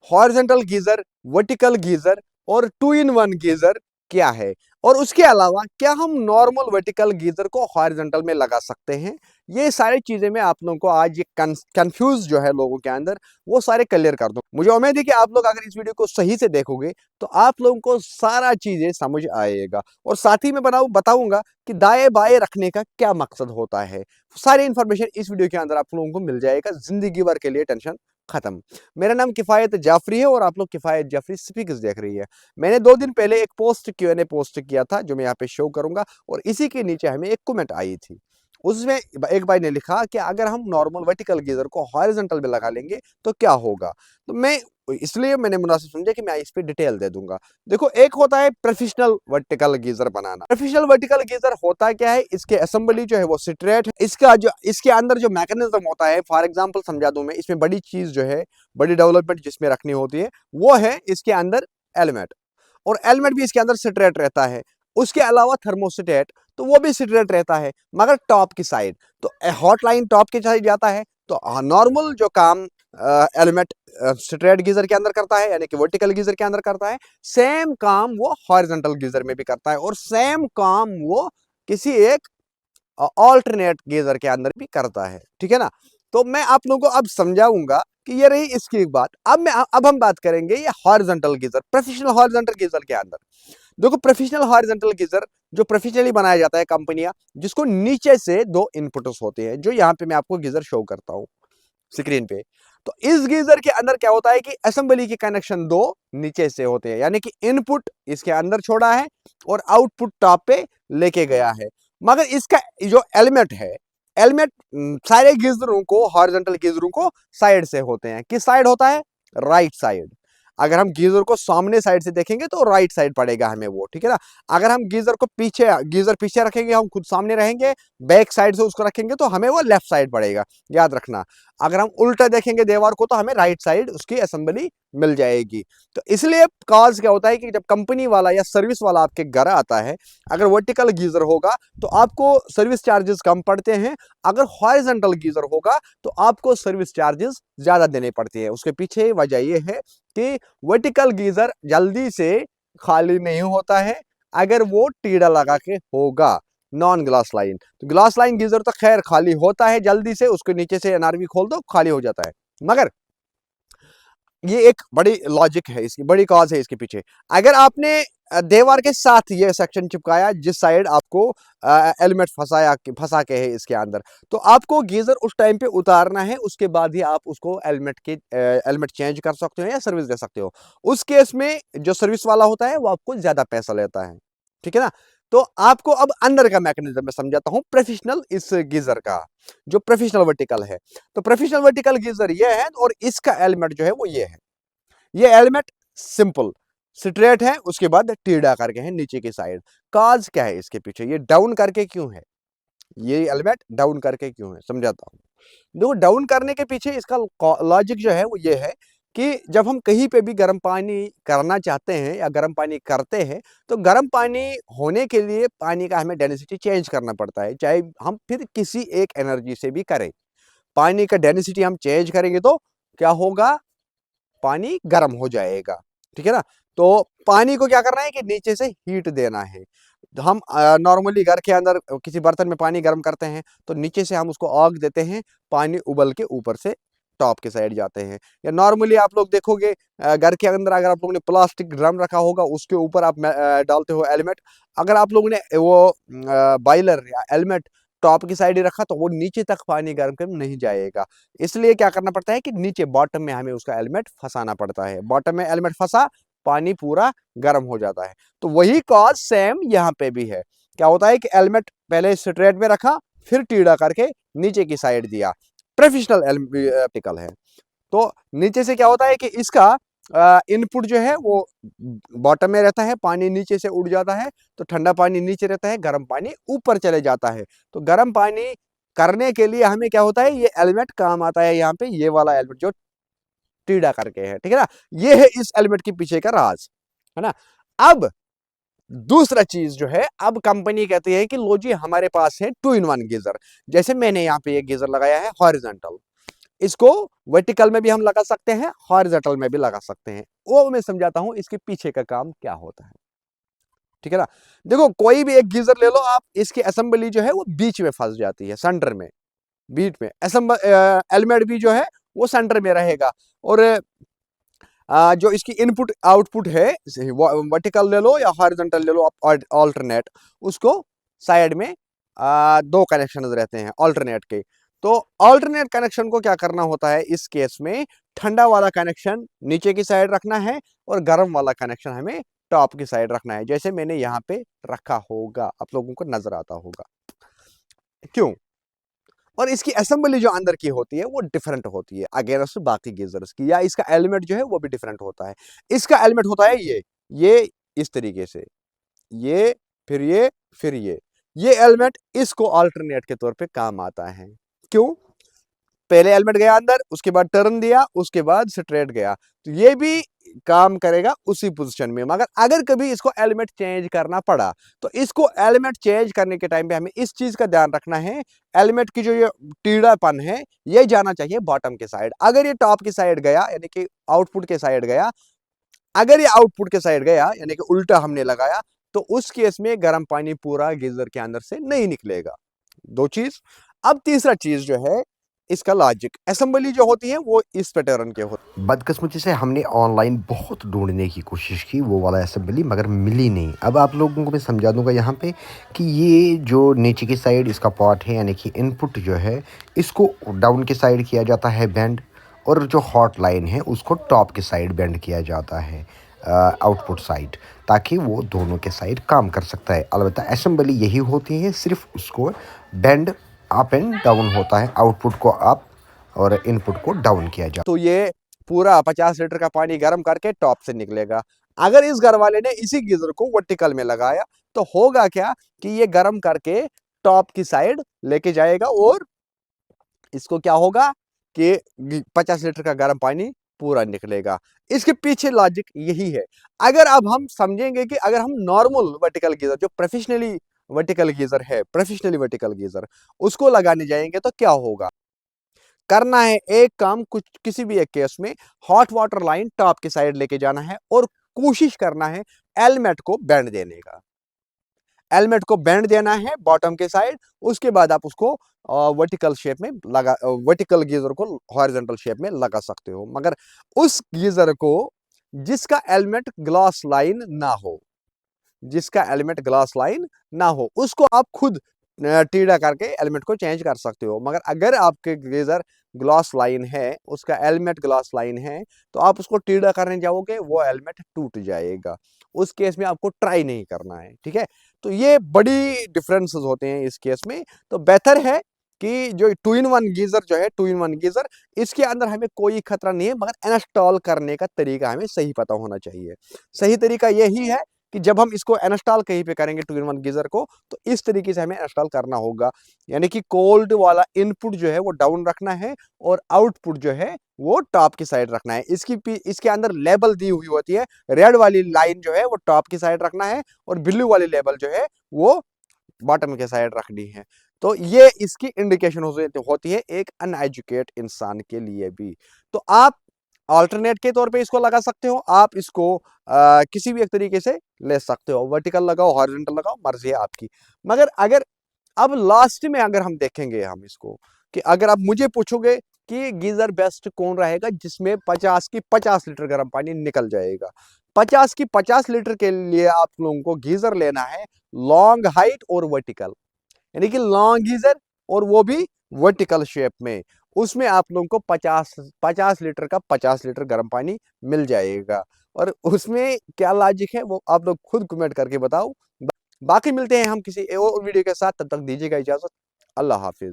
Horizontal geyser, vertical geyser और to in one geyser क्या है, और उसके अलावा क्या हम नॉर्मल वर्टिकल गीजर को हॉरिजॉन्टल में लगा सकते हैं। ये सारी चीजें मैं आप लोगों को आज ये कंफ्यूज जो है लोगों के अंदर, वो सारे क्लियर कर दूं। मुझे उम्मीद है कि आप लोग अगर इस वीडियो को सही से देखोगे तो आप लोगों को सारा चीजें समझ आएगा, और साथ ही मैं बताऊंगा कि दाएं बाएं रखने का क्या मकसद होता है। सारी इंफॉर्मेशन इस वीडियो के अंदर आप लोगों को मिल जाएगा, जिंदगी भर के लिए टेंशन खत्म। मेरा नाम किफायत जाफरी है और आप लोग किफायत जाफरी स्पीक्स देख रही है। मैंने 2 दिन पहले एक Q&A पोस्ट किया था जो मैं यहाँ पे शो करूंगा, और इसी के नीचे हमें एक कमेंट आई थी। उसमें एक भाई ने लिखा कि अगर हम नॉर्मल वर्टिकल गीजर को हॉरिजॉन्टल में लगा लेंगे तो क्या होगा। तो मैं इसलिए मैंने मुनासिब समझा कि मैं इस पे डिटेल दे दूंगा। देखो, एक होता है प्रोफेशनल वर्टिकल गीजर बनाना। प्रोफेशनल वर्टिकल गीजर होता क्या है, इसके असेंबली जो है वो स्ट्रेट है। इसका जो इसके अंदर जो मैकेनिज्म होता है, फॉर एग्जांपल समझा दूं मैं, इसमें बड़ी चीज जो है, बड़ी डेवलपमेंट जिसमें रखनी होती है वो है इसके अंदर एलिमेंट, और एलिमेंट भी इसके अंदर स्ट्रेट रहता है। उसके अलावा थर्मोस्टेट, तो वो भी स्ट्रेट रहता है मगर टॉप की साइड। तो हॉट लाइन टॉप की साइड जाता है, तो नॉर्मल जो काम एलिमेंट स्ट्रेट गीजर के अंदर करता है, यानी कि वर्टिकल गीजर के अंदर करता है, सेम काम वो हॉरिजॉन्टल गीजर में भी करता है, और सेम काम वो किसी एक ऑल्टरनेट गीजर के अंदर भी करता है। ठीक है ना। तो मैं आप लोगों को अब समझाऊंगा कि ये रही इसकी एक बात। अब हम बात करेंगे ये horizontal geyser, professional horizontal geyser के अंदर। देखो, प्रोफेशनल हॉरिजॉन्टल गीजर जो प्रोफेशनली बनाया जाता है कंपनियां, जिसको नीचे से 2 इनपुट्स होते हैं, जो यहाँ पे मैं आपको गीजर शो करता हूँ स्क्रीन पे। तो इस गीजर के अंदर क्या होता है कि असेंबली के कनेक्शन 2 नीचे से होते हैं, यानी कि इनपुट इसके अंदर छोड़ा है और आउटपुट टॉप पे लेके गया है। मगर इसका जो एलिमेंट है, एलिमेंट सारे गीजरों को, हॉरिजॉन्टल गीजरों को साइड से होते हैं। किस साइड होता है? Right side. अगर हम गीजर को सामने साइड से देखेंगे तो राइट साइड पड़ेगा हमें वो। ठीक है ना। अगर हम गीजर को गीजर पीछे रखेंगे, हम खुद सामने रहेंगे, बैक साइड से उसको रखेंगे तो हमें वो लेफ्ट साइड पड़ेगा, याद रखना। अगर हम उल्टा देखेंगे दीवार को तो हमें राइट साइड उसकी असेंबली मिल जाएगी। तो इसलिए कॉज क्या होता है कि जब कंपनी वाला या सर्विस वाला आपके घर आता है, अगर वर्टिकल गीजर होगा तो आपको सर्विस चार्जेस कम पड़ते हैं, अगर हॉरिजॉन्टल गीजर होगा तो आपको सर्विस चार्जेस ज्यादा देने पड़ते हैं। उसके पीछे वजह यह है कि वर्टिकल गीजर जल्दी से खाली नहीं होता है अगर वो टीड़ा लगा के होगा, नॉन ग्लास लाइन। तो ग्लास लाइन गीजर तो खैर खाली होता है जल्दी से, उसके नीचे से एनआरवी खोल दो खाली हो जाता है। मगर ये एक बड़ी लॉजिक है, इसकी बड़ी कॉज है इसके पीछे। अगर आपने दीवार के साथ ये सेक्शन चिपकाया जिस साइड आपको एलिमेंट फंसा के है इसके अंदर, तो आपको गीजर उस टाइम पे उतारना है, उसके बाद ही आप उसको एलिमेंट चेंज कर सकते हो या सर्विस दे सकते हो। उस केस में जो सर्विस वाला होता है वो आपको ज्यादा पैसा लेता है। ठीक है ना। तो आपको अब अंदर का मैकेनिज्म मैं समझाता हूं प्रोफेशनल इस गीजर का, जो प्रोफेशनल वर्टिकल है। तो प्रोफेशनल वर्टिकल गीजर ये है, और इसका एलिमेंट जो है वो ये है। ये एलिमेंट सिंपल स्ट्रेट है, उसके बाद टीड़ा करके है नीचे की साइड। काज क्या है इसके पीछे, ये डाउन करके क्यों है, ये एलिमेंट डाउन करके क्यों है, समझाता हूं। देखो, डाउन करने के पीछे इसका लॉजिक जो है वो ये है कि जब हम कहीं पे भी गर्म पानी करना चाहते हैं या गर्म पानी करते हैं, तो गर्म पानी होने के लिए पानी का हमें डेंसिटी चेंज करना पड़ता है, चाहे हम फिर किसी एक एनर्जी से भी करें। पानी का डेंसिटी हम चेंज करेंगे तो क्या होगा, पानी गर्म हो जाएगा। ठीक है ना। तो पानी को क्या करना है कि नीचे से हीट देना है। तो हम नॉर्मली घर के अंदर किसी बर्तन में पानी गर्म करते हैं तो नीचे से हम उसको आग देते हैं, पानी उबल के ऊपर से टॉप के साइड जाते हैं। या नॉर्मली आप लोग देखोगे घर के अंदर अगर आप लोगों ने प्लास्टिक ड्रम रखा होगा उसके ऊपर आप डालते हो एलिमेंट। अगर आप लोगों ने वो बॉयलर या एलिमेंट टॉप की साइड ही रखा तो वो नीचे तक पानी गर्म कर नहीं जाएगा। इसलिए क्या करना पड़ता है कि नीचे बॉटम में हमें उसका एलिमेंट फंसाना पड़ता है। बॉटम में एलिमेंट फंसा, पानी पूरा गर्म हो जाता है। तो वही कॉज सेम यहाँ पे भी है। क्या होता है कि एलिमेंट पहले स्ट्रेट में रखा, फिर टीड़ा करके नीचे की साइड दिया। प्रोफेशनल एलिमेंटिकल है। तो नीचे से क्या होता है कि इसका इनपुट जो है वो बॉटम में रहता है, पानी नीचे से उड़ जाता है, तो ठंडा पानी नीचे रहता है, गर्म पानी ऊपर चले जाता है। तो गर्म पानी करने के लिए हमें क्या होता है, ये एलिमेंट काम आता है यहाँ पे, ये वाला एलिमेंट जो टीडा करके है। ठीक है ना। ये है इस एलिमेंट के पीछे का राज, है ना। अब दूसरा चीज जो है, अब कंपनी कहती है कि लो जी हमारे पास है 2 in 1 गीजर। जैसे मैंने यहाँ पे एक गीजर लगाया है हॉरिजॉन्टल, इसको वर्टिकल में भी हम लगा सकते हैं, हॉरिजॉन्टल में भी लगा सकते हैं। वो मैं समझाता हूं इसके पीछे का काम क्या होता है, ठीक है ना। देखो कोई भी एक गीजर ले लो आप, इसकी असेंबली जो है वो बीच में फंस जाती है, सेंटर में, बीच में एलिमेंट भी जो है वो सेंटर में रहेगा। और जो इसकी इनपुट आउटपुट है, वर्टिकल ले लो या हॉरिजॉन्टल ले लो आप, ऑल्टरनेट, उसको साइड में दो कनेक्शन रहते हैं ऑल्टरनेट के। तो ऑल्टरनेट कनेक्शन को क्या करना होता है इस केस में, ठंडा वाला कनेक्शन नीचे की साइड रखना है और गर्म वाला कनेक्शन हमें टॉप की साइड रखना है, जैसे मैंने यहाँ पे रखा होगा, आप लोगों को नजर आता होगा। क्यों? और इसकी असेंबली जो अंदर की होती है वो डिफरेंट होती है अगेंस्ट बाकी गीजर्स की, या इसका एलिमेंट जो है वो भी डिफरेंट होता है। इसका एलिमेंट होता है ये इस तरीके से, ये फिर ये फिर ये एलिमेंट इसको अल्टरनेट के तौर पे काम आता है। क्यों? पहले एलिमेंट गया अंदर, उसके बाद टर्न दिया, उसके बाद स्ट्रेट गया, तो ये भी काम करेगा उसी पोजीशन में। मगर अगर कभी इसको एलिमेंट चेंज करना पड़ा, तो इसको एलिमेंट चेंज करने के टाइम पे हमें इस चीज का ध्यान रखना है, एलिमेंट की जो ये टीढ़ापन है ये जाना चाहिए बॉटम के साइड। अगर ये टॉप की साइड गया यानी कि आउटपुट के साइड गया, अगर ये आउटपुट के साइड गया यानी कि उल्टा हमने लगाया, तो उस केस में गर्म पानी पूरा गीजर के अंदर से नहीं निकलेगा। दो चीज। अब तीसरा चीज जो है, इसका लॉजिक असेंबली जो होती है वो इस पैटर्न के होती बदकिस्मती से हमने ऑनलाइन बहुत ढूंढने की कोशिश की वो वाला असेंबली, मगर मिली नहीं। अब आप लोगों को मैं समझा दूंगा यहाँ पे कि ये जो नीचे की साइड इसका पार्ट है, यानी कि इनपुट जो है इसको डाउन की साइड किया जाता है बेंड, और जो हॉट लाइन है उसको टॉप की साइड बेंड किया जाता है, आउटपुट साइड, ताकि वो दोनों के साइड काम कर सकता है। अलबत्ता असेंबली यही होती है, सिर्फ उसको बेंड अप एंड डाउन होता है, आउटपुट को अप और इनपुट को डाउन किया जाता तो ये पूरा 50 लीटर का पानी गर्म करके टॉप से निकलेगा। अगर इस घर वाले ने इसी गीजर को वर्टिकल में लगाया, तो होगा क्या कि ये गर्म करके टॉप की साइड लेके जाएगा, और इसको क्या होगा कि 50 लीटर का गर्म पानी पूरा निकलेगा। इसके पीछे लॉजिक यही है। अगर अब हम समझेंगे कि अगर हम नॉर्मल वर्टिकल गीजर, जो प्रोफेशनली वर्टिकल गीजर है, प्रोफेशनली वर्टिकल गीजर, उसको लगाने जाएंगे तो क्या होगा। करना है एक काम, कुछ किसी भी एक केस में हॉट वाटर लाइन टॉप की साइड लेके जाना है और कोशिश करना है एलमेट को बैंड देने का। एलमेट को बैंड देना है बॉटम के साइड, उसके बाद आप उसको वर्टिकल शेप में लगा, वर्टिकल गीजर को हॉरिजॉन्टल शेप में लगा सकते हो। मगर उस गीजर को जिसका एलमेट ग्लास लाइन ना हो, जिसका एलिमेंट ग्लास लाइन ना हो, उसको आप खुद टीडा करके एलिमेंट को चेंज कर सकते हो। मगर अगर आपके गीजर ग्लास लाइन है, उसका एलिमेंट ग्लास लाइन है, तो आप उसको टीडा करने जाओगे वो एलिमेंट टूट जाएगा। उस केस में आपको ट्राई नहीं करना है, ठीक है। तो ये बड़ी डिफरेंसेस होते हैं इस केस में। तो बेहतर है कि जो 2 in 1 गीजर जो है, 2 in 1 गीजर, इसके अंदर हमें कोई खतरा नहीं है, मगर इंस्टॉल करने का तरीका हमें सही पता होना चाहिए। सही तरीका यही है कि जब हम इसको इंस्टॉल कहीं पे करेंगे 2 in 1 गीजर को, तो इस तरीके से हमें इंस्टॉल करना होगा। यानी कि कोल्ड वाला इनपुट जो है वो डाउन रखना है और आउटपुट जो है वो टॉप की साइड रखना है। इसके अंदर लेबल दी हुई होती है, रेड वाली लाइन जो है वो टॉप की साइड रखना है और ब्लू वाली लेबल जो है वो बॉटम के साइड रखनी है। तो ये इसकी इंडिकेशन होती है एक अनएजुकेट इंसान के लिए भी। तो आप ऑल्टरनेट के तौर पे इसको लगा सकते हो, आप इसको किसी भी एक तरीके से ले सकते हो, वर्टिकल लगाओ, हॉरिजॉन्टल लगाओ, मर्जी है आपकी। मगर अगर अब लास्ट में अगर हम देखेंगे हम इसको, कि अगर आप मुझे पूछोगे कि गीजर बेस्ट कौन रहेगा जिसमें 50 की 50 लीटर गर्म पानी निकल जाएगा, 50 की 50 लीटर के लिए आप लोगों को गीजर लेना है लॉन्ग हाइट और वर्टिकल, यानी कि लॉन्ग गीजर, और वो भी वर्टिकल शेप में। उसमें आप लोगों को 50 लीटर का 50 लीटर गर्म पानी मिल जाएगा। और उसमें क्या लॉजिक है वो आप लोग खुद कमेंट करके बताओ। बाकी मिलते हैं हम किसी और वीडियो के साथ, तब तक दीजिएगा इजाजत। अल्लाह हाफिज।